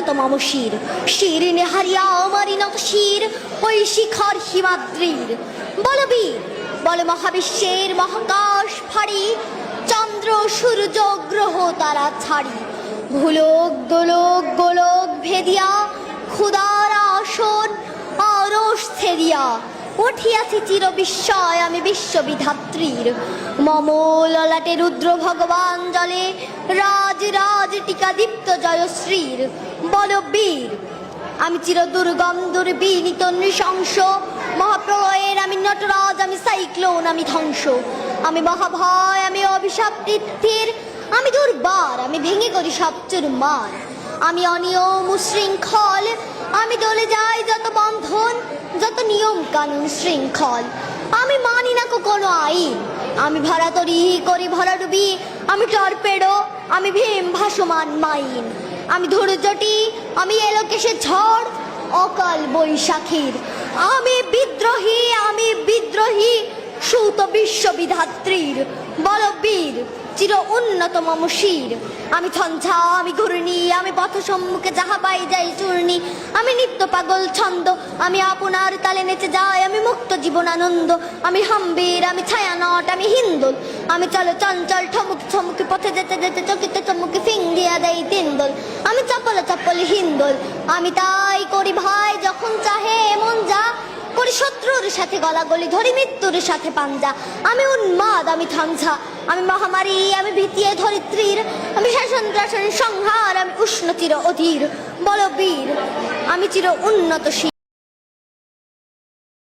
উন্নত মম শির, শির নেহারিয়া আমারি নত শির ওই শিখর হিমাদ্রির। বল বীর, বল মহাবিশ্বের মহাকাশ ফাড়ি, চন্দ্র সূর্য গ্রহ তারা ছাড়ি, ভুলোক দোলক গোলক ভেদিয়া, ক্ষুদার আসন আরশ ছেদিয়া, উঠিয়াছি চির বিস্ময় আমি বিশ্ববিধাত্রীর। মম ললাটে রুদ্র ভগবান জলে, রাজ রাজ টিকা দীপ্ত জয়শ্রীর। বল বীর, আমি চির দুর্গম দুর্বিনীত নৃশংস, মহাপ্রলয়ের আমি নটরাজ, আমি সাইক্লোন, আমি ধ্বংস, আমি মহাভয়, আমি অভিশাপ পৃথিবীর, আমি দুর্বার, আমি ভেঙে করি সব চুরমার, আমি অনিয়ম উশৃঙ্খল, আমি দলে যাই যত বন্ধন, যত নিয়ম কানুন শৃঙ্খল, আমি মানি না কোনো আইন, আমি ভরাতরি করি ভরাডুবি, আমি টর্পেডো, আমি ভীম ভাসমান মাইন, আমি ধূর্যটি, আমি এলোকেশের ঝড় অকাল বৈশাখীর, আমি বিদ্রোহী, আমি বিদ্রোহী সুত বিশ্ববিধাত্রীর। বল বীর, চির উন্নত মম শির, আমি ঝঞ্ঝা, আমি ঘূর্ণি, আমি পথ সম্মুখে যাহা পাই যাই চূর্ণি, আমি নিত্য পাগল ছন্দ, আমি আপনার তালে নেচে যাই, আমি মুক্ত জীবন আনন্দ, আমি হাম্বির, আমি ছায়ানট, আমি হিন্দোল, আমি চলো চঞ্চল ঠমুক ঠমুকি পথে যেতে যেতে চকিত চমুকি ফিঙ্গিয়া দেই তিনদোল, আমি চপলে চপলে হিন্দোল, আমি তাই করি ভাই যখন চাহে এমন যা করি, শত্রুর সাথে গলাগলি ধরি মৃত্যুর সাথে পাঞ্জা, আমি উন্মাদ, আমি ঝঞ্ঝা, আমি মহামারী, আমি ভীতিয়ে ধরিত্রীর, আমি শাসন শাসন সংহার, আমি উষ্ণ চির অধীর। বল বীর, আমি চির উন্নত শির।